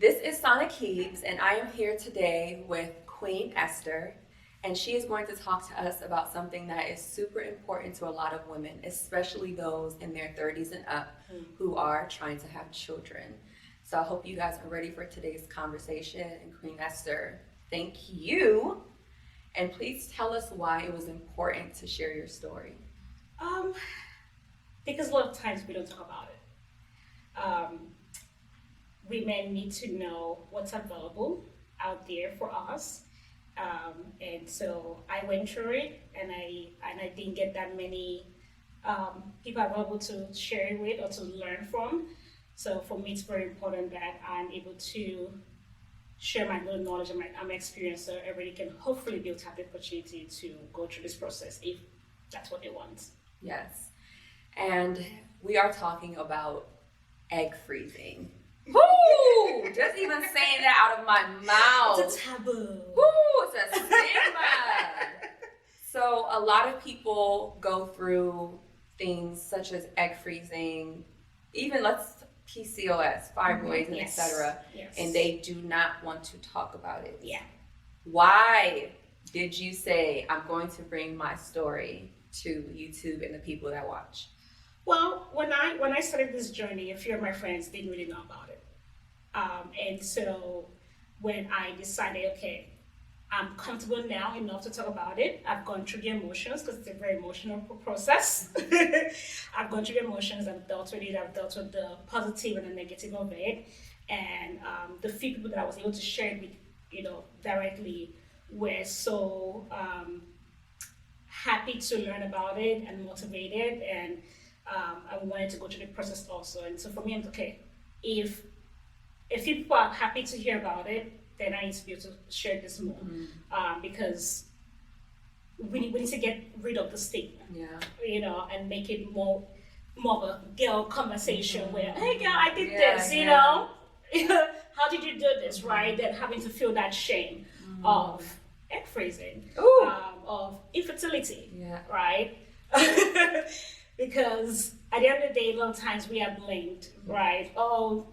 This is Sana Kibz, and I am here today with Queen Esther, and she is going to talk to us about something that is super important to a lot of women, especially those in their 30s and up who are trying to have children. So I hope you guys are ready for today's conversation. And Queen Esther, thank you. And please tell us why it was important to share your story. Because a lot of times we don't talk about it. Women need to know what's available out there for us. And so I went through it, and I didn't get that many people available to share it with or to learn from. So for me, it's very important that I'm able to share my little knowledge and my experience, so everybody can hopefully be able to have the opportunity to go through this process if that's what they want. Yes. And we are talking about egg freezing. Woo! Just even saying that out of my mouth. It's a taboo. Woo! It's a stigma. So a lot of people go through things such as egg freezing, even PCOS, fibroids, and Yes. etc. Yes. And they do not want to talk about it. Yeah. Why did you say, I'm going to bring my story to YouTube and the people that watch? Well, when I started this journey, a few of my friends didn't really know about it. And so when I decided, okay, I'm comfortable now enough to talk about it. I've gone through the emotions because it's a very emotional process. I've gone through the emotions, I've dealt with it, I've dealt with the positive and the negative of it. And the few people that I was able to share it with, directly were so happy to learn about it and motivated, and I wanted to go through the process also. And so for me, I'm okay, if people are happy to hear about it, then I need to be able to share this more, because we need to get rid of the stigma, and make it more of a girl conversation where, hey girl, I did this, how did you do this, right? Then having to feel that shame of egg freezing, of infertility, right? Because at the end of the day, a lot of times we are blamed, right? Oh,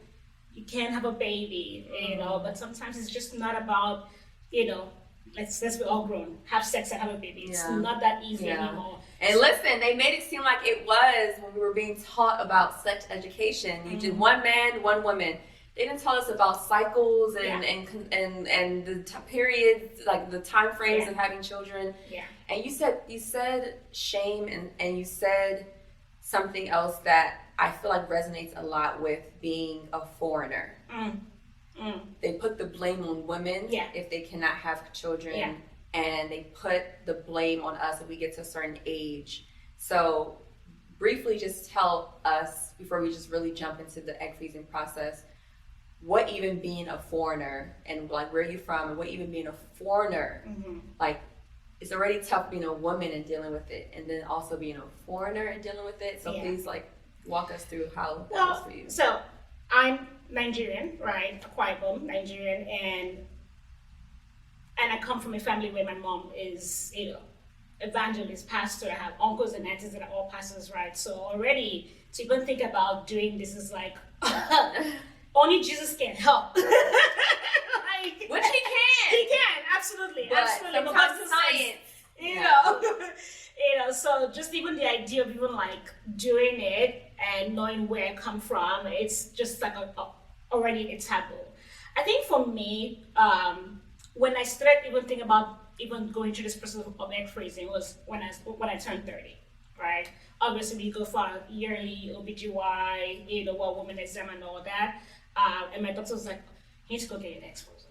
you can't have a baby, but sometimes it's just not about, let's be all grown, have sex and have a baby. It's not that easy anymore. And listen, they made it seem like it was when we were being taught about sex education. You did one man, one woman. They didn't tell us about cycles and the periods, like the time frames of having children. Yeah. And you said shame, and you said something else that I feel like resonates a lot with being a foreigner. They put the blame on women if they cannot have children, and they put the blame on us if we get to a certain age. So briefly just tell us, before we just really jump into the egg freezing process, what even being a foreigner, and like where are you from, and what even being a foreigner, like it's already tough being a woman and dealing with it, and then also being a foreigner and dealing with it. So please walk us through how that was for you. So I'm Nigerian, right? Akwa Ibom, Nigerian, and I come from a family where my mom is, evangelist, pastor. I have uncles and aunties that are all pastors, right? So already to even think about doing this is like only Jesus can help. Which he can. He can, absolutely. But sometimes science. So just even the idea of even like doing it and knowing where I come from, it's just like already a taboo. I think for me, when I started even thinking about even going through this process of egg freezing was when I turned 30, right? Obviously we go for a yearly OBGY, what woman exam and all that. And my doctor was like, you need to go get your eggs frozen.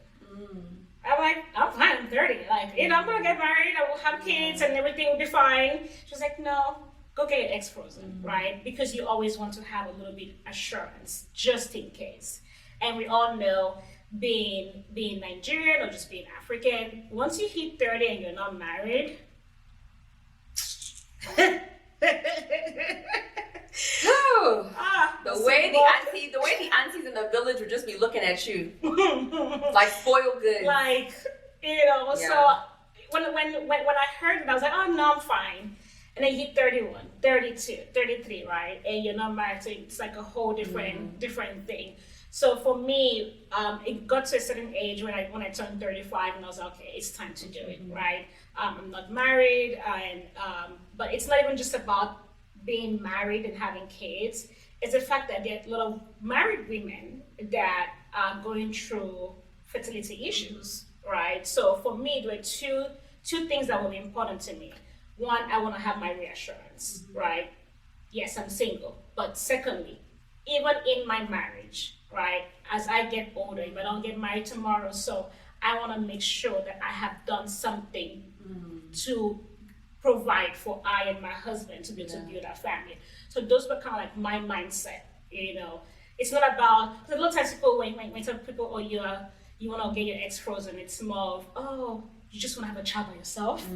I'm like, I'm fine, I'm 30. Like, I'm gonna get married, I will have kids and everything will be fine. She was like, no, go get your eggs frozen, right? Because you always want to have a little bit assurance, just in case. And we all know being Nigerian or just being African, once you hit 30 and you're not married, the way the aunties in the village would just be looking at you like spoiled goods. Like, so when I heard it, I was like, oh no, I'm fine. And then you hit 31, 32, 33, right? And you're not married, so it's like a whole different thing. So for me, it got to a certain age when I turned 35, and I was like, okay, it's time to do it, right? I'm not married, and but it's not even just about being married and having kids. It's the fact that there are a lot of married women that are going through fertility issues, right? So for me, there were two things that were important to me. One, I want to have my reassurance, right? Yes, I'm single. But secondly, even in my marriage, right, as I get older, if I don't get married tomorrow, so I want to make sure that I have done something to provide for I and my husband to be able to build our family. So those were kind of like my mindset, you know. It's not about, because a lot of times people, when some people, oh, you want to get your eggs frozen, it's more of, oh, you just want to have a child by yourself.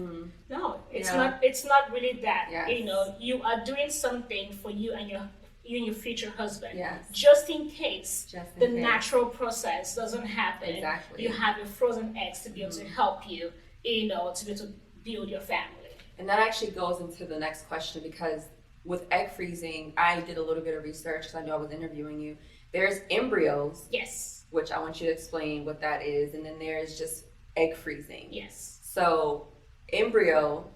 No, it's not really that. Yes. You know, you are doing something for you and your future husband. Yes. Just in case the case. natural process doesn't happen. Exactly. You have your frozen eggs to be able to help you, you know, to be able to build your family. And that actually goes into the next question, because with egg freezing, I did a little bit of research because I know I was interviewing you. There's embryos. Yes. Which I want you to explain what that is. And then there's just egg freezing. Yes. So embryo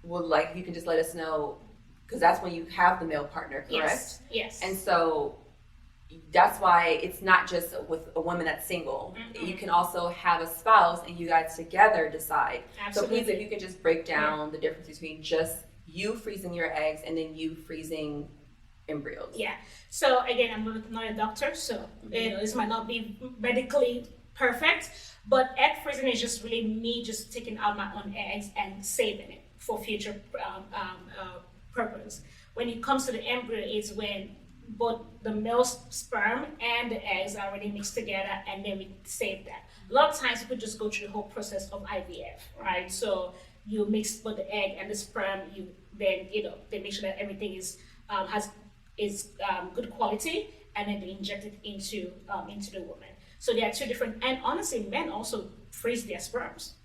will, like, you can just let us know, because that's when you have the male partner, correct? Yes. Yes. And so that's why it's not just with a woman that's single. You can also have a spouse and you guys together decide. Absolutely. So please, if you could just break down the difference between just you freezing your eggs and then you freezing embryos. Yeah. So again, I'm not a doctor, so you know, this might not be medically perfect, but egg freezing is just really me just taking out my own eggs and saving it for future purpose. When it comes to the embryo, it's when both the male sperm and the eggs are already mixed together, and then we save that. A lot of times people just go through the whole process of IVF, right? So you mix both the egg and the sperm, they make sure that everything is good quality, and then they inject it into the woman. So there are two different, and honestly, men also freeze their sperms.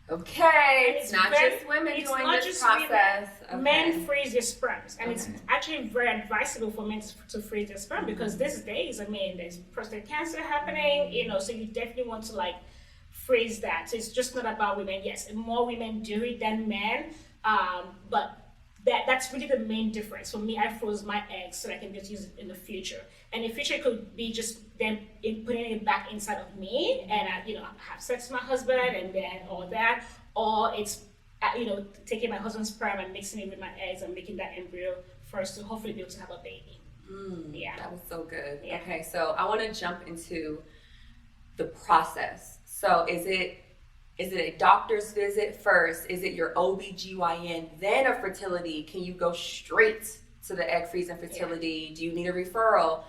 Okay, it's not just women doing this process. Okay. Men freeze their sperms, and it's actually very advisable for men to freeze their sperm, because these days, I mean, there's prostate cancer happening, you know, so you definitely want to like freeze that. So it's just not about women. Yes, more women do it than men, but that's really the main difference. For me, I froze my eggs so I can just use it in the future. And in the future, it could be just them putting it back inside of me, and I have sex with my husband, and then all that, or it's taking my husband's sperm and mixing it with my eggs and making that embryo first to hopefully be able to have a baby. Yeah, that was so good. Yeah. Okay, so I want to jump into the process. So is it a doctor's visit first? Is it your OBGYN, then a fertility? Can you go straight to the egg freeze and fertility? Yeah. Do you need a referral?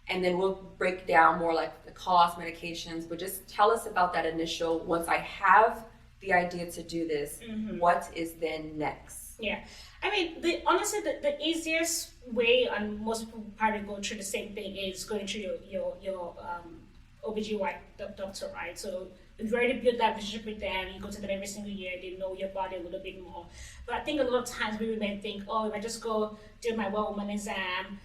And then we'll break down more like the cost, medications, but just tell us about that initial, once I have the idea to do this, what is then next? Yeah. I mean, honestly, the easiest way, and most people probably go through the same thing, is going through your OBGYN doctor, right? So you've already built that relationship with them, you go to them every single year, they know your body a little bit more. But I think a lot of times we women think, oh, if I just go do my well woman exam,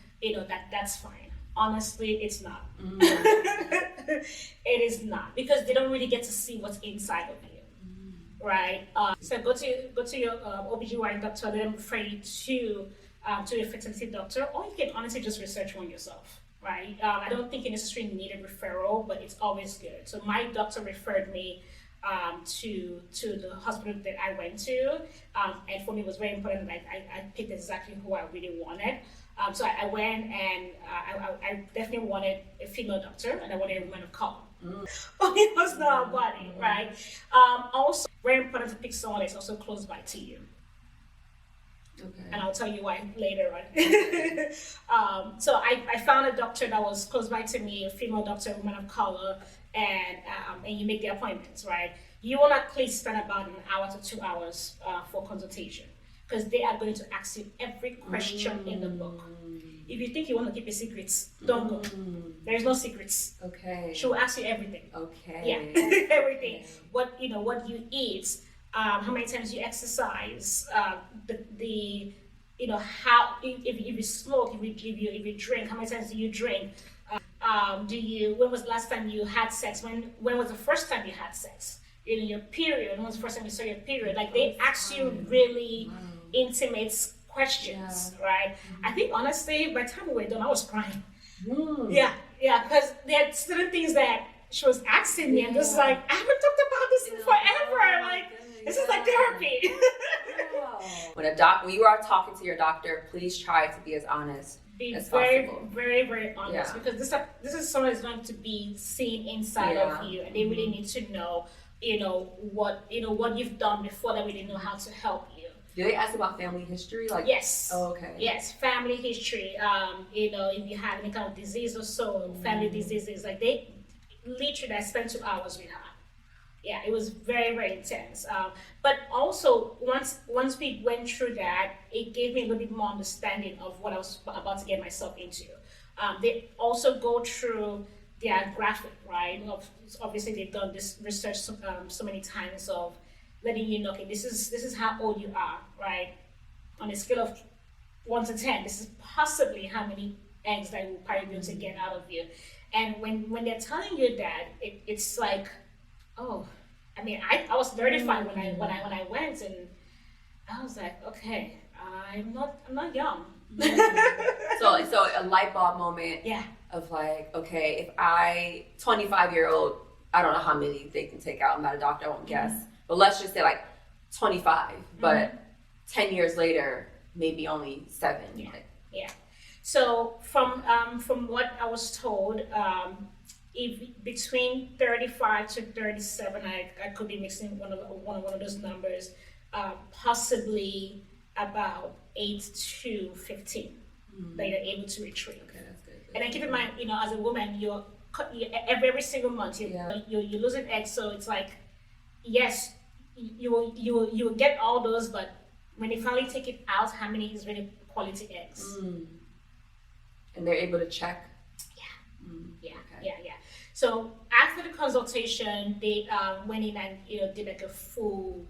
that's fine. Honestly, it's not. It is not, because they don't really get to see what's inside of you, right? So go to your OBGYN doctor, let them refer you to a fertility doctor, or you can honestly just research one yourself. Right. I don't think you necessarily need a referral, but it's always good. So my doctor referred me to the hospital that I went to, and for me it was very important that I picked exactly who I really wanted. So I went, and I definitely wanted a female doctor, and I wanted a woman of color. But it was not a body, right? Also, very important to pick someone that's also close by to you. Okay. And I'll tell you why later on. So I found a doctor that was close by to me, a female doctor, a woman of color, and you make the appointments, right? You will not please spend about an hour to 2 hours for consultation, because they are going to ask you every question in the book. If you think you want to keep your secrets, don't go. There's no secrets. Okay. She will ask you everything. Okay. Yeah, everything. What you eat, how many times you exercise, how if you smoke, if you drink, how many times do you drink? When was the last time you had sex? When was the first time you had sex? Your period. When was the first time you saw your period? Like they ask you really intimate questions, right? I think honestly, by the time we were done, I was crying. Yeah, because there are certain things that she was asking me, and just like I haven't talked about this in forever. Like this is like therapy. When you are talking to your doctor, please try to be as honest. Be as very, possible. very, very honest, because this is someone that's going to be seen inside of you, and they really need to know, what you've done before that really know how to help you. Do they ask about family history? Like yes. Oh, okay. Yes, family history. If you have any kind of disease or so, family diseases, like they literally I spent 2 hours with her. Yeah, it was very, very intense. But also, once we went through that, it gave me a little bit more understanding of what I was about to get myself into. They also go through their graphic, right? Obviously, they've done this research so many times of letting you know, okay, this is how old you are, right? On a scale of 1 to 10, this is possibly how many eggs that will probably be able to get out of you. And when they're telling you that, it's like, oh, I mean, I was 35 when I went, and I was like, okay, I'm not young. So a light bulb moment. Yeah. Of like, okay, if 25-year-old, I don't know how many they can take out. I'm not a doctor, I won't guess. But let's just say like 25. But 10 years later, maybe only 7. Yeah. Like, yeah. So from what I was told, if between 35 to 37, I could be mixing one of those numbers, possibly about 8 to 15 that you're able to retrieve. okay, that's good. And then keep in mind, as a woman, you're every single month you're losing eggs, so it's like, yes, you will get all those, but when you finally take it out, how many is really quality eggs? And they're able to check. Yeah. So after the consultation, they went in and did like a full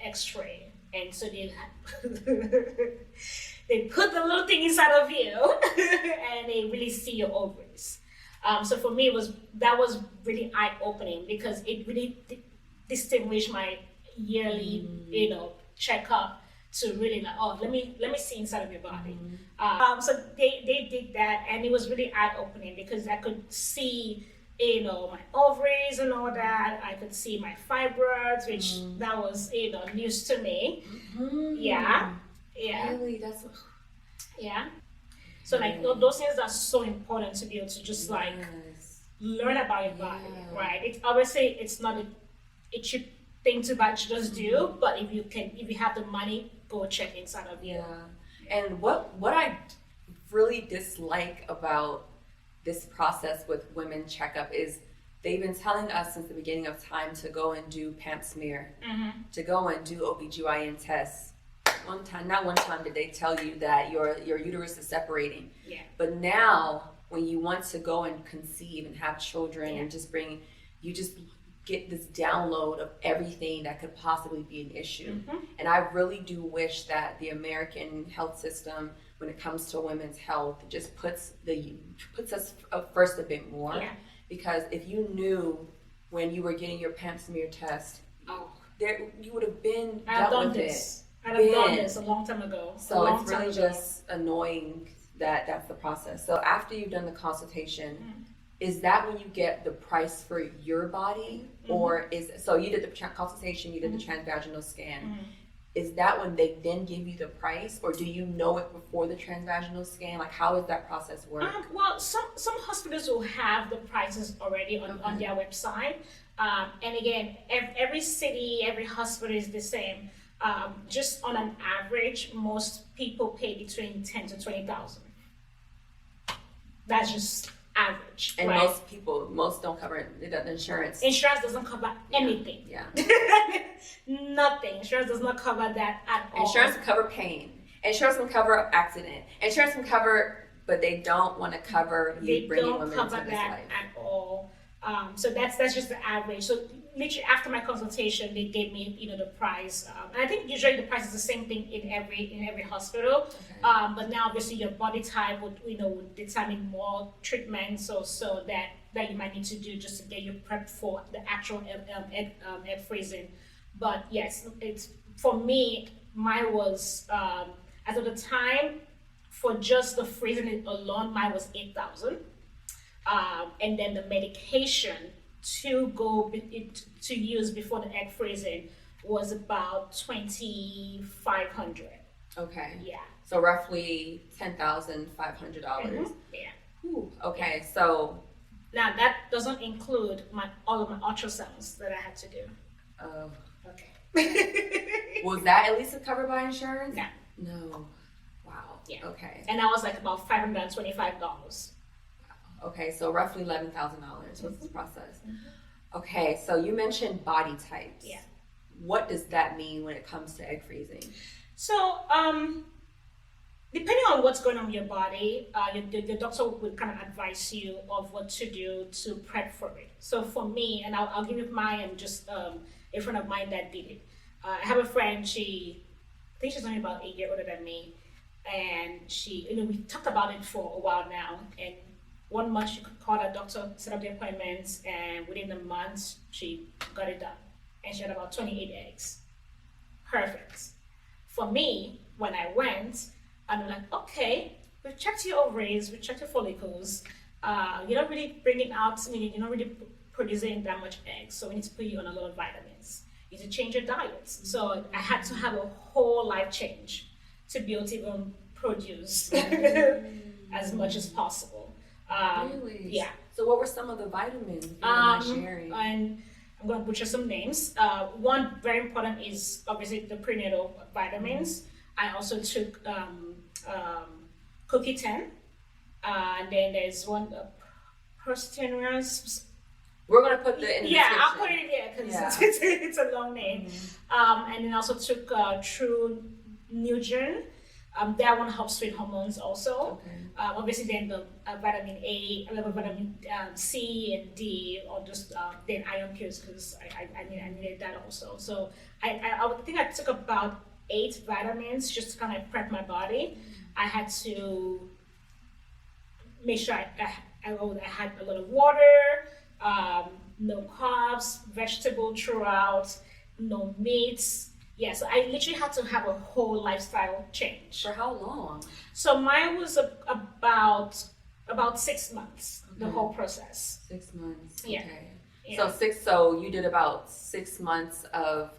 X-ray, and so they they put the little thing inside of you, and they really see your ovaries. So for me, that was really eye-opening, because it really distinguished my yearly checkup to really like, oh, let me see inside of your body. So they did that, and it was really eye-opening, because I could see my ovaries and all that. I could see my fibroids, which that was news to me. Yeah. Really, that's So like those things are so important to be able to just like learn about your body, right? It's obviously it's not a cheap thing to just do, but if you have the money, go check inside of you. And what I really dislike about this process with women checkup is they've been telling us since the beginning of time to go and do pap smear, to go and do OBGYN tests. Not one time did they tell you that your uterus is separating. Yeah. But now when you want to go and conceive and have children and you just get this download of everything that could possibly be an issue. And I really do wish that the American health system, when it comes to women's health, just puts us first a bit more. Because if you knew when you were getting your pap smear test, you would have been dealt with it. I'd have done this a long time ago. So it's really just annoying that that's the process. So after you've done the consultation, is that when you get the price for your body? Or so you did the consultation, you did the transvaginal scan. Is that when they then give you the price, or do you know it before the transvaginal scan? Like, how does that process work? Well, some hospitals will have the prices already on their website. And again, every city, every hospital is the same. Just on an average, most people pay between 10 to 20,000. That's just average. And right? most don't cover it. The insurance. Insurance doesn't cover anything. Yeah. Nothing. Insurance does not cover that at all. Insurance can cover pain. Insurance can cover accident. Insurance can cover, but they don't want to cover you bringing women into this life. They don't cover that at all. So that's just the average. So literally after my consultation, they gave me, the price. And I think usually the price is the same thing in every hospital. Okay. But now obviously your body type would determine more treatments also that you might need to do just to get you prepped for the actual egg freezing. But yes, it's for me. Mine was as of the time for just the freezing it alone, mine was 8,000. And then the medication to use before the egg freezing was about 2,500. Okay. Yeah. So roughly $10,500. Yeah. Ooh, okay, so Now that doesn't include all of my ultrasounds that I had to do. Okay. was that at least covered by insurance? No. No. Wow. Yeah. Okay. And that was like about $525. Okay, so roughly $11,000 was the process. Okay, so you mentioned body types. Yeah. What does that mean when it comes to egg freezing? So, depending on what's going on with your body, the doctor will kind of advise you of what to do to prep for it. So for me, and I'll give you mine and just a friend of mine that did it. I have a friend, I think she's only about 8 years older than me. And we talked about it for a while now. And 1 month she called her doctor, set up the appointments, and within a month she got it done. And she had about 28 eggs. Perfect. For me, when I went, I'm like, okay, we've checked your ovaries, we've checked your follicles. You're not really bringing out, you're not really producing that much eggs, so we need to put you on a lot of vitamins. You need to change your diet. So I had to have a whole life change to be able to even produce as much as possible. Really? Yeah. So what were some of the vitamins you were sharing? And I'm going to butcher some names. One very important is obviously the prenatal vitamins. I also took CoQ10. And then there's one, Perstenius. We're going to put the in the Yeah, description. I'll put it there because Yeah. it's a long name. And then also took True Nugen. That one helps with hormones also. Okay. Obviously, then the vitamin A, vitamin C and D, or just then iron pills because I needed that also. So I would think I took about 8 vitamins just to kind of prep my body. I had to make sure I had a lot of water, no carbs, vegetable throughout, no meats. Yeah, so I literally had to have a whole lifestyle change. For how long? So mine was about 6 months, the Okay. whole process. 6 months. Yeah. Okay. Yeah. So you did about 6 months of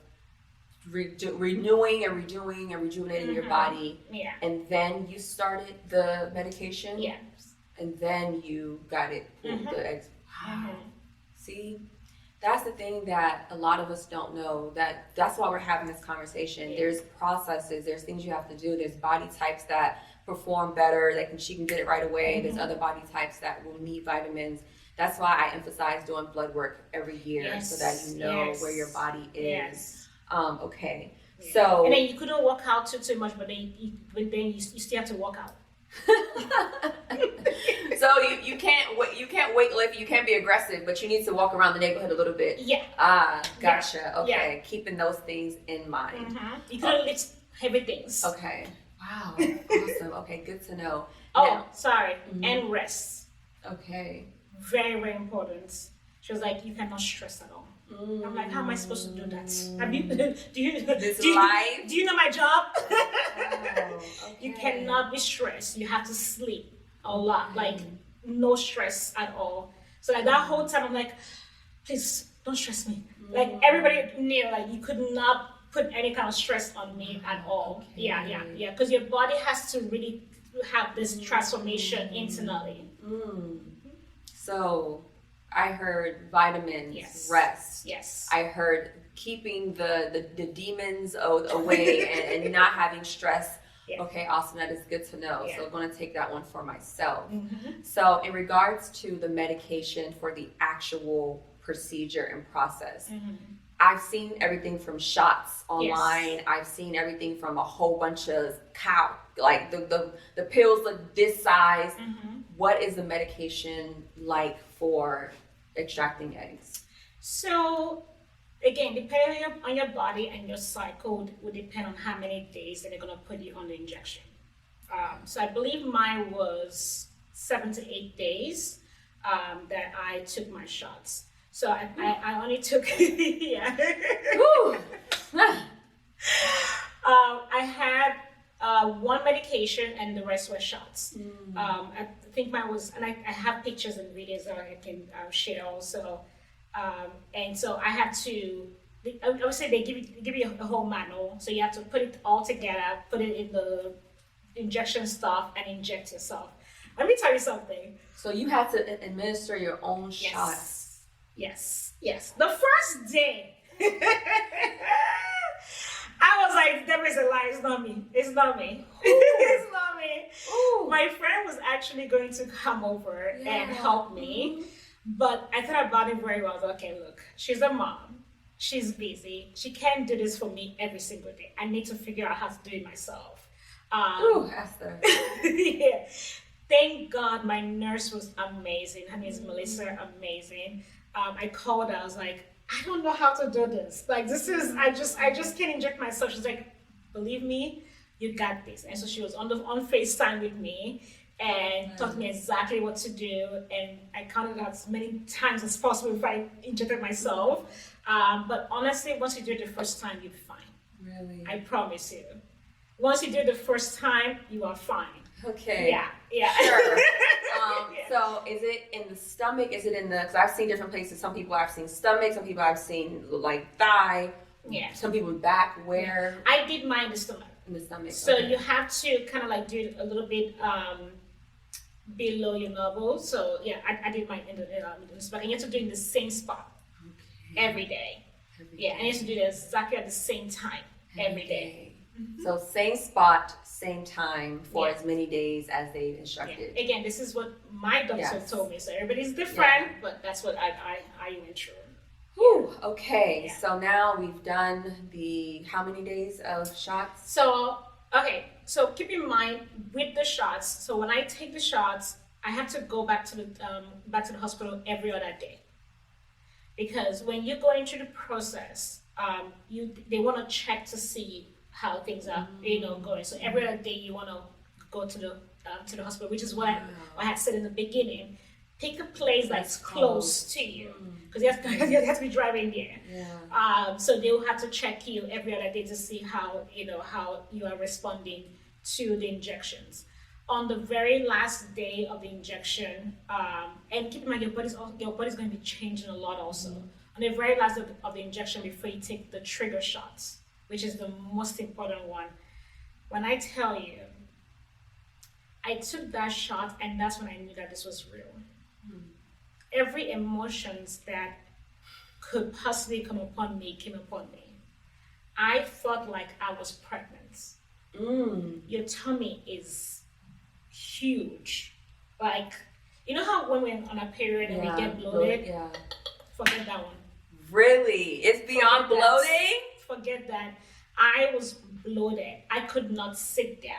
renewing and redoing and rejuvenating your body, Yeah. and then you started the medication. Yeah. And then you got it pulled the eggs. Wow. See, that's the thing that a lot of us don't know. That's why we're having this conversation. Yeah. There's processes. There's things you have to do. There's body types that perform better. She can get it right away. There's other body types that will need vitamins. That's why I emphasize doing blood work every year so that you know where your body is. Yes. Okay. Yeah. So and then you couldn't work out too much, but then you still have to work out. So you can't weight lift, you can't be aggressive, but you need to walk around the neighborhood a little bit. Yeah. Gotcha. Yeah. Okay, keeping those things in mind. You couldn't lift heavy things. Okay. Wow. Awesome. Okay, good to know. Oh, Now- sorry. And rest. Okay. Very, very important. She was like, you cannot stress at all. I'm like, how am I supposed to do that? Have you, do you know my job? Oh, You okay. cannot be stressed. You have to sleep a lot. Like, no stress at all. So like that whole time, I'm like, please don't stress me. Like everybody knew, like you could not put any kind of stress on me at all. Okay. Yeah. Because your body has to really have this transformation internally. So I heard vitamins, Yes. rest. Yes. I heard keeping the demons away and not having stress. Yeah. Okay, awesome. That is good to know. Yeah. So I'm going to take that one for myself. So in regards to the medication for the actual procedure and process, I've seen everything from shots online. I've seen everything from a whole bunch of like the pills look this size. What is the medication like for extracting eggs? So again, depending on your body and your cycle would depend on how many days that they're gonna put you on the injection. So I believe mine was 7 to 8 days that I took my shots. So I only took yeah. I had one medication and the rest were shots. I think mine was, and I have pictures and videos that I can share also. And so I had to, I would say they give you a whole manual. So you have to put it all together, put it in the injection stuff and inject yourself. Let me tell you something. So you had to administer your own shots. Yes. The first day, I was like, there is a lie. It's not me. It's not me. It's not me. Ooh. My friend was actually going to come over and help me. But I thought about it very well. I was like, okay, look, she's a mom. She's busy. She can't do this for me every single day. I need to figure out how to do it myself. Ooh, Esther. Yeah. Thank God my nurse was amazing. Her name is Melissa, amazing. I called her, I was like, I don't know how to do this. Like I just can't inject myself. She's like, believe me, you got this. And so she was on FaceTime with me and taught me exactly what to do. And I counted out as many times as possible if I injected myself. But honestly, once you do it the first time, you'll be fine. Really? I promise you. Once you do it the first time, you are fine. Okay. Yeah. Sure. So is it in the stomach? Is it in the, because I've seen different places. Some people I've seen stomach, some people I've seen like thigh. Yeah. Some people back. Where? I did mine in the stomach. In the stomach. So you have to kind of like do it a little bit below your navel. So yeah, I did mine in the stomach. And you have to do it in the same spot every day. And you have to do it exactly at the same time every day. So same spot, same time for as many days as they instructed. Yeah. Again, this is what my doctor told me. So everybody's different, but that's what I went through. Whew, okay, so now we've done the, how many days of shots? So keep in mind with the shots, so when I take the shots, I have to go back to the hospital every other day. Because when you're going through the process, they want to check to see how things are, going. So every other day you want to go to the hospital, which is what I had said in the beginning. Pick a place that's close to you, because you have to be driving there. Yeah. So they will have to check you every other day to see how you are responding to the injections. On the very last day of the injection, and keep in mind your body's going to be changing a lot also. On the very last of the injection, before you take the trigger shots, which is the most important one. When I tell you, I took that shot and that's when I knew that this was real. Every emotions that could possibly come upon me came upon me. I felt like I was pregnant. Your tummy is huge. Like, you know how when we're on a period and we get bloated? Yeah. Forget that one. Really? It's beyond bloating? Forget that. I was bloated. I could not sit down.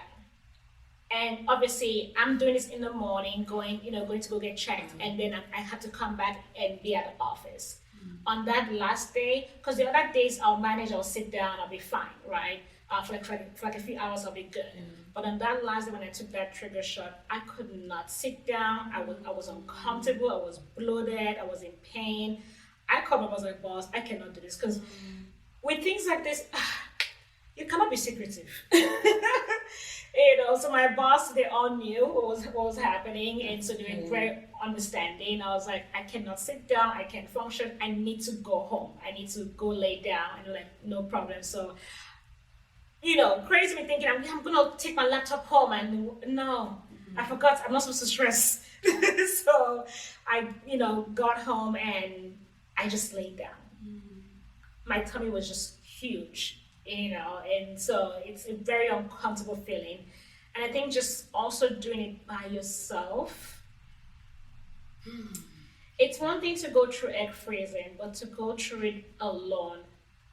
And obviously, I'm doing this in the morning, going to go get checked, and then I had to come back and be at the office. On that last day, because the other days I'll manage, I'll sit down, I'll be fine, right? For like a few hours, I'll be good. But on that last day when I took that trigger shot, I could not sit down. I was uncomfortable. I was bloated. I was in pain. I called my boss, like, boss, I cannot do this, because with things like this, you cannot be secretive. So my boss, they all knew what was happening, and so they were very understanding. I was like, I cannot sit down, I can't function, I need to go home, I need to go lay down, and they're like, no problem. So, crazy me thinking, I'm gonna take my laptop home, and no, I forgot, I'm not supposed to stress. So I, got home and I just laid down. My tummy was just huge, and so it's a very uncomfortable feeling. And I think just also doing it by yourself, it's one thing to go through egg freezing, but to go through it alone,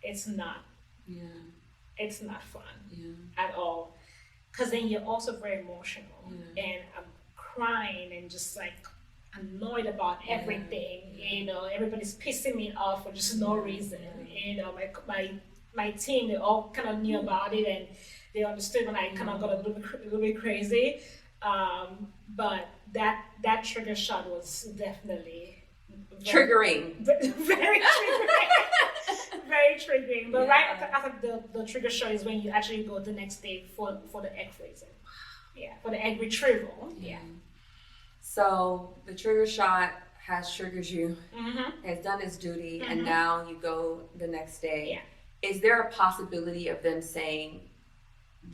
it's not. Yeah. It's not fun at all. Because then you're also very emotional. And I'm crying and just like, annoyed about everything. You know, everybody's pissing me off for just no reason. You know, my team, they all kind of knew about it, and they understood when I kind of got a little bit crazy. But that trigger shot was definitely triggering. Very triggering. Very triggering. But right after the trigger shot is when you actually go the next day for the egg freezing. Yeah, for the egg retrieval. Yeah. So the trigger shot has triggered you, has done its duty, and now you go the next day. Yeah. Is there a possibility of them saying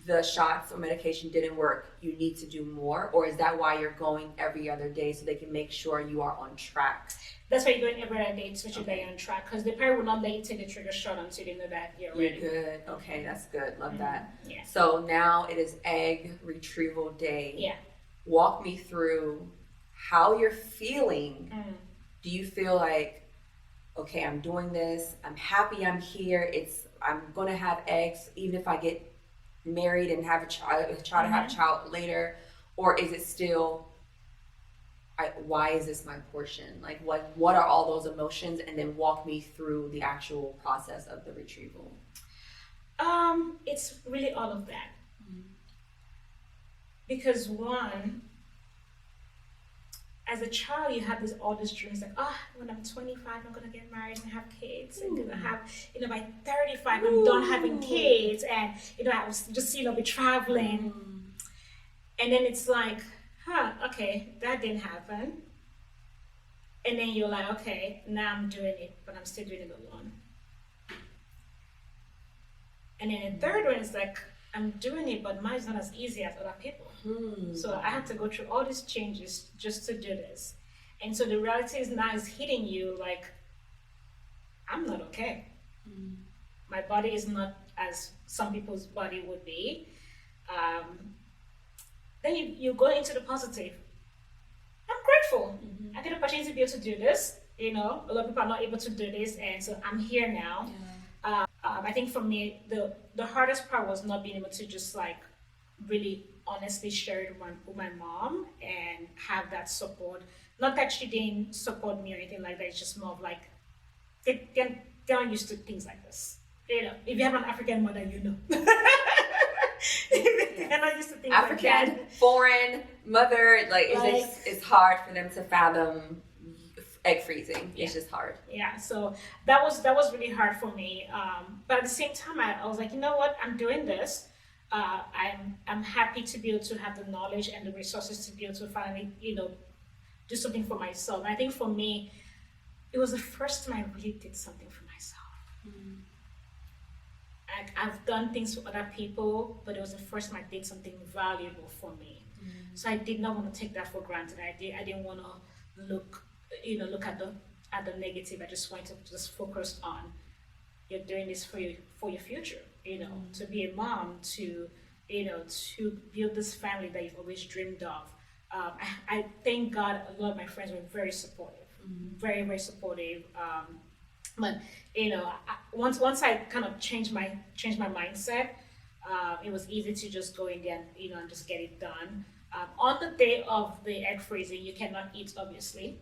the shots or medication didn't work, you need to do more? Or is that why you're going every other day, so they can make sure you are on track? That's why you're going every other day to make sure that you're on track, because they probably will not let you take the trigger shot until they know that you're ready. You're good. Okay, that's good. Love that. Yeah. So now it is egg retrieval day. Yeah. Walk me through how you're feeling. Do you feel like, okay, I'm doing this, I'm happy I'm here, I'm gonna have eggs even if I get married and have a child, try to have a child later? Or is it still, why is this my portion? Like, what are all those emotions? And then walk me through the actual process of the retrieval. It's really all of that. Because one, as a child, you have all these dreams like, when I'm 25, I'm gonna get married and have kids, and gonna have, by 35, I'm done having kids, and I was just, be traveling, and then it's like, okay, that didn't happen, and then you're like, okay, now I'm doing it, but I'm still doing it alone, and then the third one is like, I'm doing it, but mine's not as easy as other people. So I had to go through all these changes just to do this. And so the reality is now is hitting you like, I'm not okay. My body is not as some people's body would be. Then you go into the positive. I'm grateful. I get the opportunity to be able to do this. A lot of people are not able to do this, and so I'm here now. I think for me, the hardest part was not being able to just like really honestly share it with my mom and have that support. Not that she didn't support me or anything like that. It's just more of like they're not used to things like this. If you have an African mother, they're not used to things African, like that. Foreign mother, it's hard for them to fathom egg freezing. It's just hard. Yeah, so that was really hard for me. But at the same time, I was like, you know what? I'm doing this. I'm happy to be able to have the knowledge and the resources to be able to finally, do something for myself. And I think for me, it was the first time I really did something for myself. I've done things for other people, but it was the first time I did something valuable for me. So I did not want to take that for granted. I didn't want to look at the negative. I just wanted to just focus on, you're doing this for your future, to be a mom, to build this family that you've always dreamed of. I thank God a lot of my friends were very supportive, very, very supportive. But once I kind of changed my mindset, it was easy to just go in there and just get it done. On the day of the egg freezing, you cannot eat, obviously.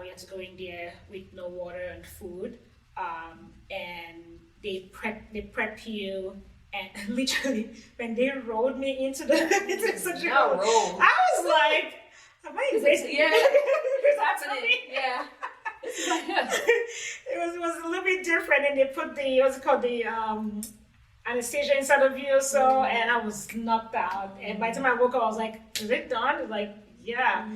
You have to go in there with no water and food, and they prep you, and literally when they rolled me into the surgical, I was like, am I invasive? Yeah, it's happening. Yeah. It was a little bit different, and they put the anesthesia inside of you, and I was knocked out. And by the time I woke up, I was like, is it done? It's like, yeah.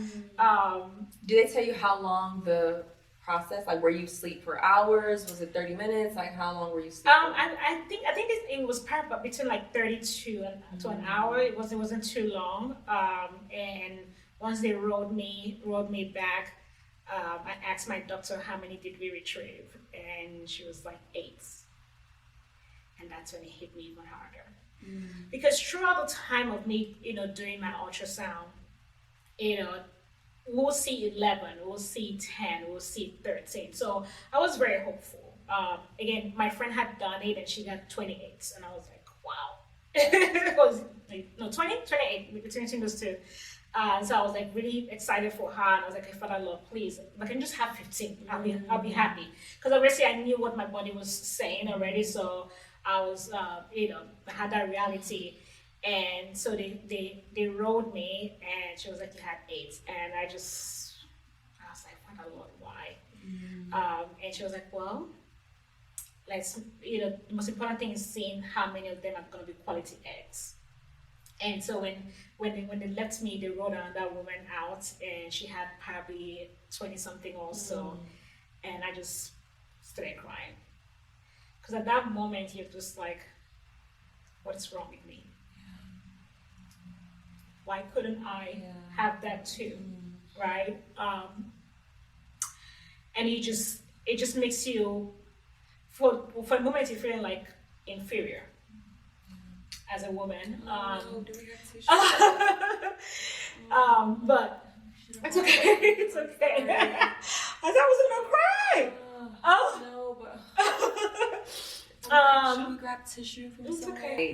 Did they tell you how long the process? Like, were you asleep for hours? Was it 30 minutes? Like, how long were you sleeping? I think it was probably between like 32 to an hour. It wasn't too long. And once they rolled me back, I asked my doctor how many did we retrieve, and she was like 8. And that's when it hit me even harder. Because throughout the time of me, doing my ultrasound, we'll see 11, we'll see 10, we'll see 13. So I was very hopeful. Again, my friend had done it and she got 28, and I was like, wow. It was 20, 28 between those two. So I was like really excited for her, and I was like, "Okay, Father Lord, please, if I can just have 15, I'll be happy." Because obviously I knew what my body was saying already, so I was, I had that reality. And so they rolled me, and she was like, "You had 8," and I was like, "Father Lord, why?" And she was like, "Well, the most important thing is seeing how many of them are going to be quality eggs." And so when they left me, they rolled another woman out, and she had probably 20 something or so, and I just started crying, because at that moment you're just like, what is wrong with me? Why couldn't I have that too, right? And it just makes you, for a moment, you're feeling like inferior as a woman. Do we have tissue? But it's okay. It's okay. I thought I was gonna cry. No, but should we grab tissue from It's somewhere? okay.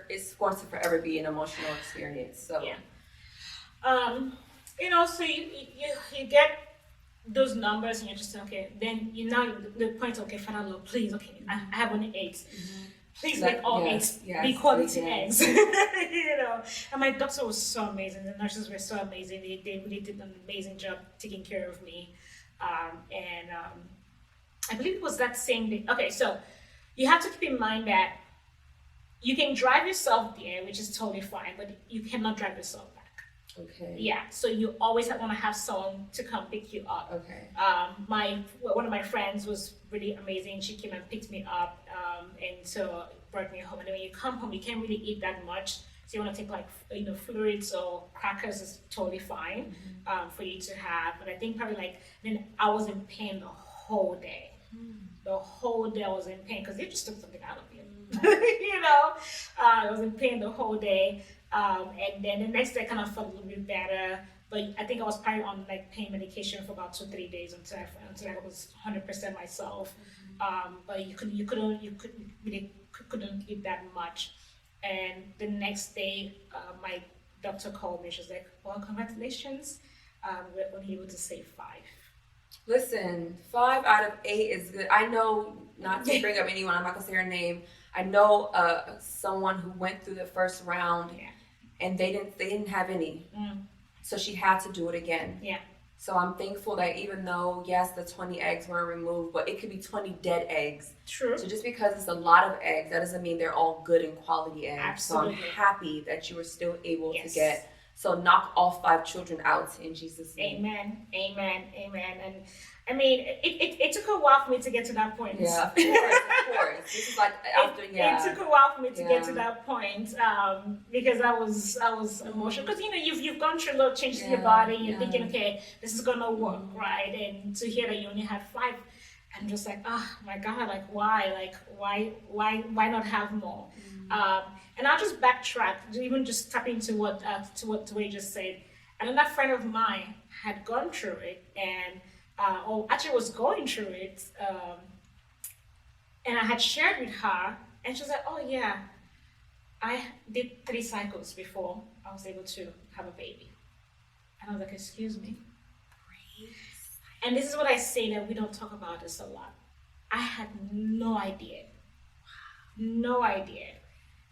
It's going to forever be an emotional experience. So So you get those numbers, and you're just okay. Then the point, okay, Father Lord, please, okay, I have only 8. Please make all eggs be quality eggs. And my doctor was so amazing. The nurses were so amazing. They really did an amazing job taking care of me. I believe it was that same day. Okay, so you have to keep in mind that you can drive yourself there, which is totally fine, but you cannot drive yourself back. okay. Yeah, so you always want to have someone to come pick you up. Okay. One of my friends was really amazing. She came and picked me up, and so brought me home. And then when you come home, you can't really eat that much. So you want to take fluids or crackers is totally fine for you to have. But I think probably then I was in pain the whole day. The whole day I was in pain because they just took something out of you. I was in pain the whole day. And then the next day I kind of felt a little bit better, but I think I was probably on pain medication for about 2-3 days until I was 100% myself. But you couldn't eat that much. And the next day, my doctor called me. She was like, "Well, congratulations, we're only able to save 5." Listen, 5 out of 8 is good. I know, not to bring up anyone, I'm not gonna say her name. I know someone who went through the first round, and they didn't have any, so she had to do it again. Yeah. So I'm thankful that even though yes, the 20 eggs were removed, but it could be 20 dead eggs. True. So just because it's a lot of eggs, that doesn't mean they're all good and quality eggs. Absolutely. So I'm happy that you were still able to get. So knock all 5 children out in Jesus' name. Amen. Amen. Amen. And I mean, it took a while for me to get to that point. Yeah, of course. This is after, It took a while for me to get to that point because I was emotional. Because you've gone through a lot of changes in your body. You're thinking, okay, this is gonna work, right? And to hear that you only had 5, I'm just like, oh my God, why? Why not have more? And I'll just backtrack, even just tap into what you just said. Another friend of mine had gone through it, and or actually was going through it, and I had shared with her, and she was like, "Oh yeah, I did 3 cycles before I was able to have a baby." And I was like, "Excuse me." And this is what I say, that we don't talk about this a lot. I had no idea. No idea.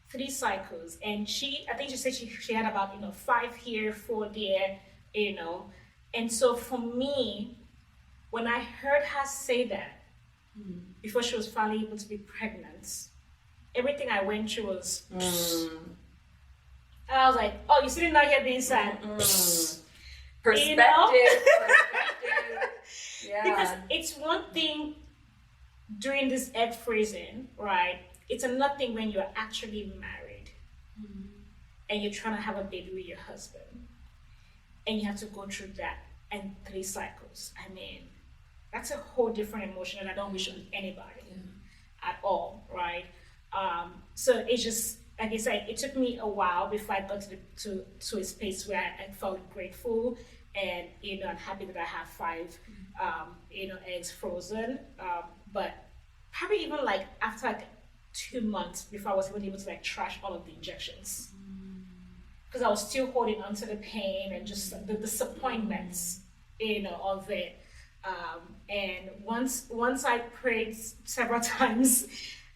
3 cycles, and I think she said she had about 5 here, 4 there, and so for me, when I heard her say that before she was finally able to be pregnant, everything I went through was I was like, oh, you're sitting down here being sad. Perspective. Yeah. Because it's one thing during this egg freezing, right? It's another thing when you're actually married and you're trying to have a baby with your husband, and you have to go through that and 3 cycles. I mean, that's a whole different emotion, and I don't wish on anybody at all, right? So it's just, like I said, it took me a while before I got to a space where I felt grateful, and I'm happy that I have 5 eggs frozen. But probably even after 2 months before I was even able to trash all of the injections. because I was still holding on to the pain and just the disappointments, of it. And once I prayed several times,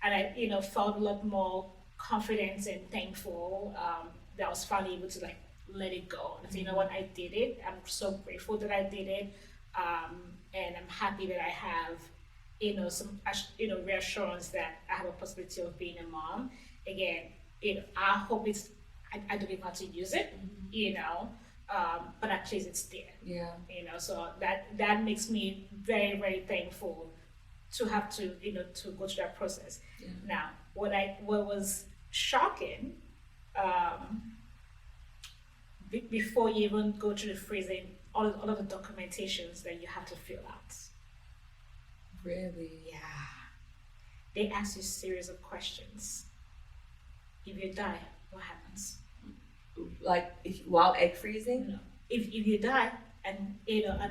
and I, felt a lot more confident and thankful, that I was finally able to like let it go. And so, you know what, I did it. I'm so grateful that I did it, and I'm happy that I have, some, reassurance that I have a possibility of being a mom. Again, I hope I don't even have to use it, but at least it's there. Yeah. So that makes me very, very thankful to have to, to go through that process. Yeah. Now, what was shocking, before you even go through the freezing, all of the documentations that you have to fill out. Really? Yeah. They ask you a series of questions. If you die, what happens? Like while egg freezing? No. If you die and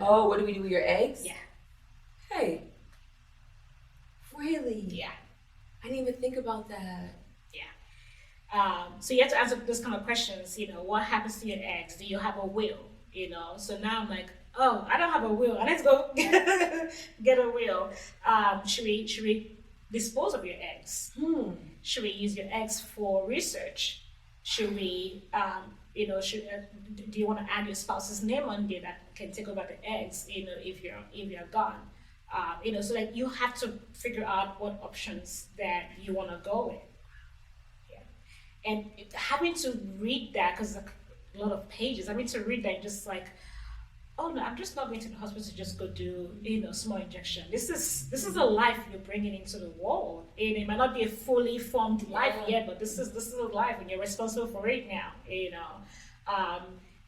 oh, what do we do with your eggs? Yeah. Hey. Really? Yeah. I didn't even think about that. Yeah. So you have to answer those kind of questions. What happens to your eggs? Do you have a will? So now I'm like, oh, I don't have a will. Let's go get a will. Should we dispose of your eggs? Should we use your eggs for research? Should we, do you want to add your spouse's name on there that can take over the eggs, if you're gone? So like you have to figure out what options that you want to go with. Yeah. And having to read that, because like a lot of pages, having to read that just like, oh no, I'm just not going to the hospital to just go do, small injection. This is a life you're bringing into the world. And it might not be a fully formed life yet, but this is a life and you're responsible for it now,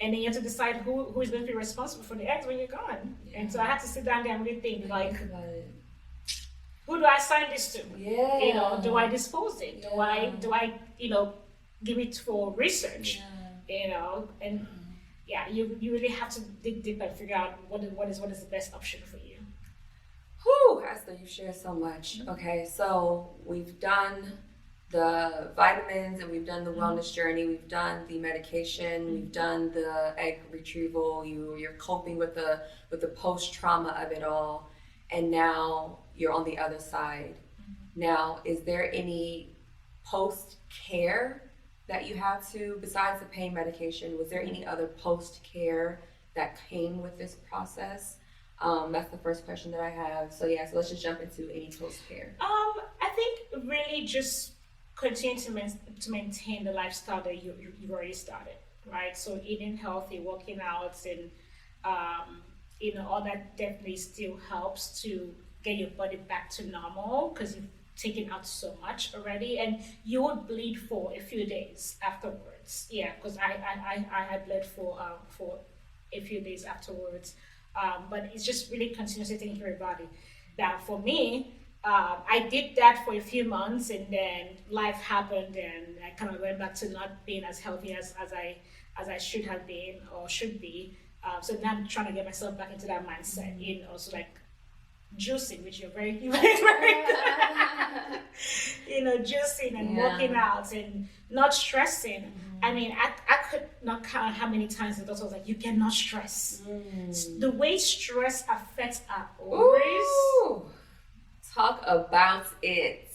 and then you have to decide who is going to be responsible for the eggs when you're gone. Yeah. And so I had to sit down there and really think, like, who do I assign this to? Yeah. Do I dispose it? Yeah. Do I give it for research? Yeah. And yeah, you really have to dig deep and figure out what is the best option for you. Whew, Esther, you shared so much. Okay, so we've done the vitamins and we've done the wellness journey, we've done the medication, we've done the egg retrieval, you're coping with the post-trauma of it all, and now you're on the other side. Now, is there any post-care that you had to, besides the pain medication, was there any other post-care that came with this process? That's the first question that I have. So let's just jump into any post-care. I think really just continue to maintain the lifestyle that you've already started, right? So eating healthy, working out, and all that definitely still helps to get your body back to normal, because you've taken out so much already, and you would bleed for a few days afterwards. Yeah, because I had bled for a few days afterwards. But it's just really continuously taking care of your body. Now, for me, I did that for a few months, and then life happened, and I kind of went back to not being as healthy as I should have been or should be. So now I'm trying to get myself back into that mindset. So like juicing, which you're very good. Juicing and working out and not stressing. I mean, I could not count how many times the doctor was like, you cannot stress. The way stress affects our ovaries. Ooh, talk about it.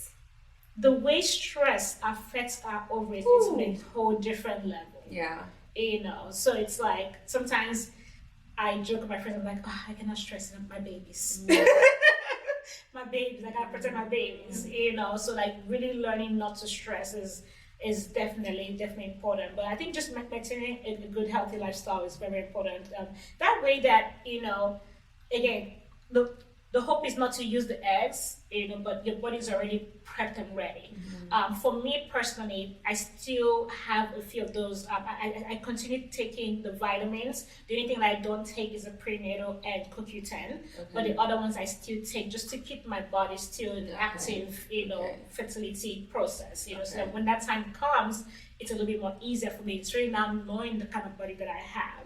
The way stress affects our ovaries is on a whole different level. Yeah. So it's like, sometimes I joke with my friends, I'm like, oh, I cannot stress my babies. My babies, I gotta protect my babies, so like really learning not to stress is definitely important. But I think just maintaining a good, healthy lifestyle is very important. That way that, again, the hope is not to use the eggs, but your body's already prepped and ready. For me personally, I still have a few of those. I continue taking the vitamins. The only thing that I don't take is a prenatal and CoQ10, but the other ones I still take just to keep my body still in active, fertility process. So that when that time comes, it's a little bit more easier for me. It's really now knowing the kind of body that I have.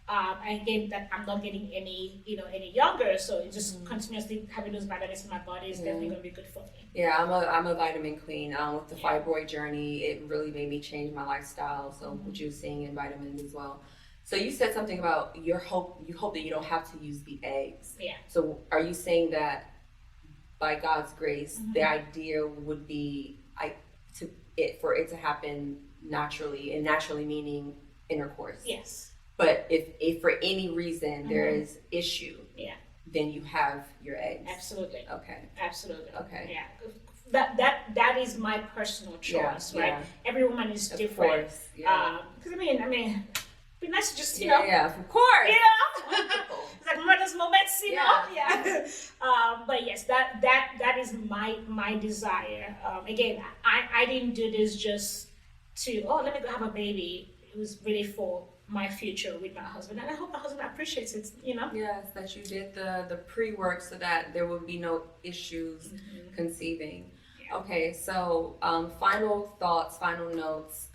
And again, that I'm not getting any younger, so just continuously having those vitamins in my body is definitely going to be good for me. Yeah, I'm a vitamin queen. With the fibroid journey, it really made me change my lifestyle. So what you're seeing in vitamins as well. So you said something about you hope that you don't have to use the eggs. Yeah. So are you saying that by God's grace, the idea would be for it to happen naturally, and naturally meaning intercourse? Yes. But if for any reason there is issue, then you have your eggs. Absolutely. Okay. Absolutely. Okay. Yeah. That is my personal choice, right? Yeah. Every woman is different. Of course. Yeah. Because I mean, be nice to just Yeah, of course. It's like mother's moments, Yeah. But yes, that is my desire. Again, I didn't do this just to let me go have a baby. It was really for my future with my husband, and I hope my husband appreciates it. Yes, that you did the pre-work so that there would be no issues conceiving. Yeah. Okay, so final thoughts, final notes.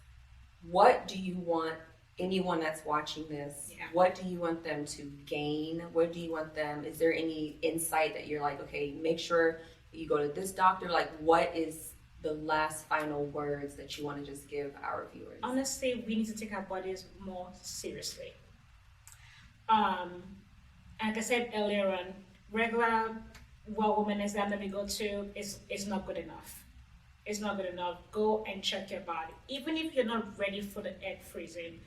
What do you want anyone that's watching this? Yeah. What do you want them to gain? What do you want them? Is there any insight that you're like, okay, make sure you go to this doctor? Like, what is the last final words that you want to just give our viewers? Honestly, we need to take our bodies more seriously. Like I said earlier on, regular woman exam that we go to is not good enough. It's not good enough. Go and check your body. Even if you're not ready for the egg freezing,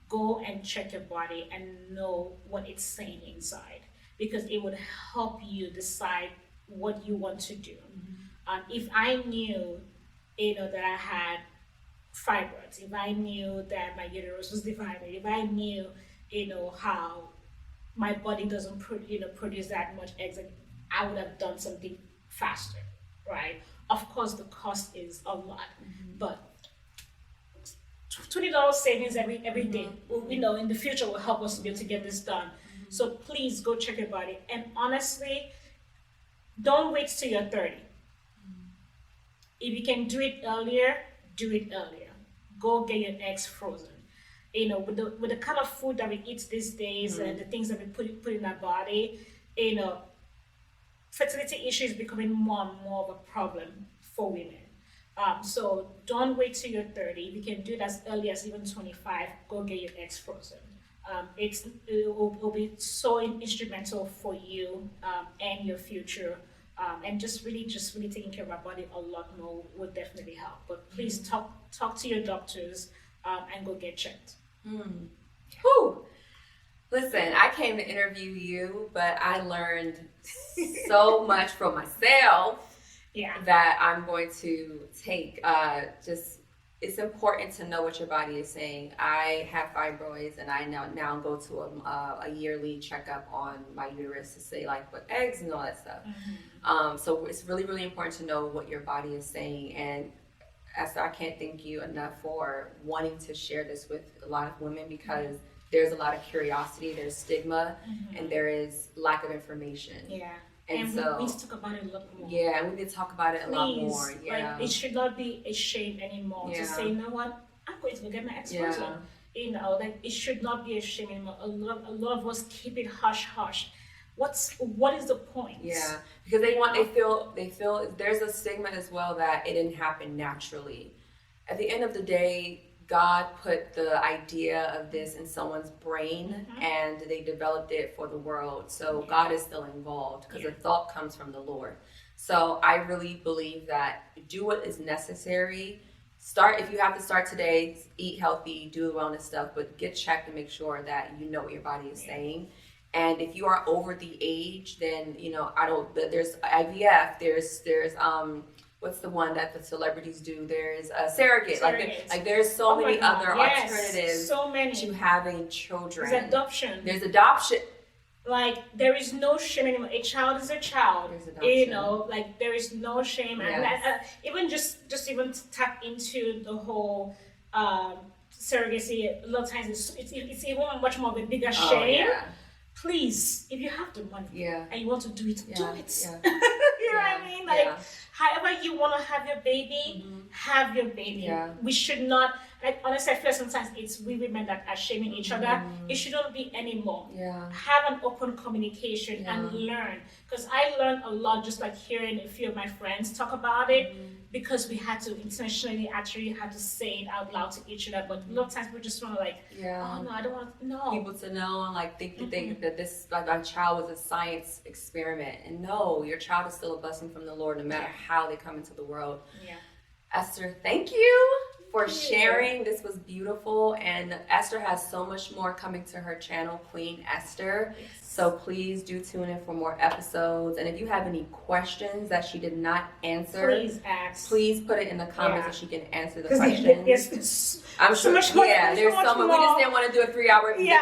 go and check your body and know what it's saying inside, because it would help you decide what you want to do. If I knew, that I had fibroids, if I knew that my uterus was divided, if I knew, how my body doesn't produce that much eggs, I would have done something faster, right? Of course, the cost is a lot, but $20 savings every day, in the future will help us to be able to get this done. So please go check your body, and honestly, don't wait till you're 30. If you can do it earlier, do it earlier. Go get your eggs frozen. With the kind of food that we eat these days and the things that we put in our body, fertility issues becoming more and more of a problem for women. So don't wait till you're 30. If you can do it as early as even 25, go get your eggs frozen. It will be so instrumental for you and your future. And just really taking care of our body a lot more would definitely help. But please talk to your doctors and go get checked. Whew. Listen, I came to interview you, but I learned so much from myself that I'm going to take. It's important to know what your body is saying. I have fibroids, and I now go to a yearly checkup on my uterus to say like what eggs and all that stuff. So it's really, really important to know what your body is saying. And Esther, I can't thank you enough for wanting to share this with a lot of women, because there's a lot of curiosity, there's stigma, and there is lack of information. Yeah. And so we need to talk about it a lot more. Yeah, and we need to talk about it a lot more. Yeah. Like, it should not be a shame anymore to say, you know what, I'm going to go get my eggs frozen. Like, it should not be a shame anymore. A lot of us keep it hush hush. What is the point? Yeah, because they feel there's a stigma as well that it didn't happen naturally. At the end of the day, God put the idea of this in someone's brain, and they developed it for the world. So God is still involved, because the thought comes from the Lord. So I really believe that do what is necessary. If you have to start today, eat healthy, do the wellness stuff, but get checked and make sure that you know what your body is saying. And if you are over the age, then there's IVF, there's what's the one that the celebrities do? There's a surrogate. Like there's so many other alternatives to having children. There's adoption. There's adoption. Like, there is no shame anymore. A child is a child. There's adoption. Like, there is no shame. Yes. And even just even to tap into the whole surrogacy, a lot of times it's even much more of a bigger shame. Yeah. Please, if you have the money and you want to do it, do it. Yeah. You know what I mean? Like, however you want to have your baby, have your baby. Yeah. We should not, like honestly, I feel sometimes it's we women that are shaming each other. It shouldn't be anymore. Yeah. Have an open communication and learn. Because I learned a lot just like hearing a few of my friends talk about it, because we had to intentionally actually had to say it out loud to each other. But a lot of times we just want to like, oh no, I don't want people to know and like think that this like our child was a science experiment. And no, your child is still a blessing from the Lord, no matter how they come into the world. Yeah. Esther, thank you for sharing. This was beautiful, and Esther has so much more coming to her channel, Queen Esther. Yes. So please do tune in for more episodes. And if you have any questions that she did not answer, Please ask. Please put it in the comments so she can answer the 'Cause questions. Yes, I'm so sure. much more, Yeah, there's so much. We just didn't want to do a 3-hour video,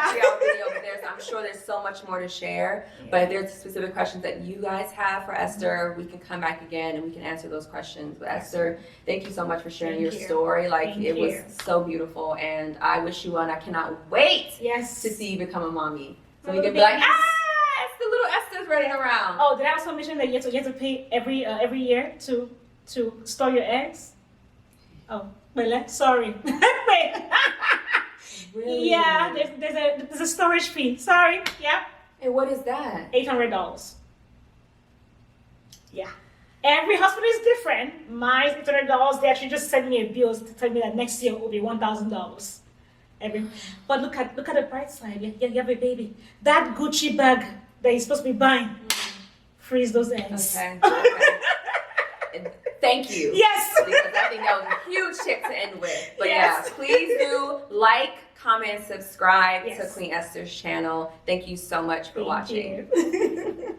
but I'm sure there's so much more to share. Yeah. But if there's specific questions that you guys have for Esther, we can come back again and we can answer those questions. But Esther, thank you so much for sharing your story. Like it was so beautiful, and I wish you well. And I cannot wait to see you become a mommy. So we can be like, it's the little Esther's running around. Oh, did I also mention that you have to pay every year to store your eggs? Oh, wait, sorry. Wait. Really? Yeah, there's a storage fee. Sorry. Yeah. And what is that? $800. Yeah. Every hospital is different. Mine's $800. They actually just sent me a bill to tell me that next year it will be $1,000. But look at the bright side. You have a baby. That Gucci bag that you're supposed to be buying, freeze those eggs. Okay. And thank you. Yes. Because I think that was a huge tip to end with. But Yes. yeah, please do like, comment, subscribe to Queen Esther's channel. Thank you so much for watching. You.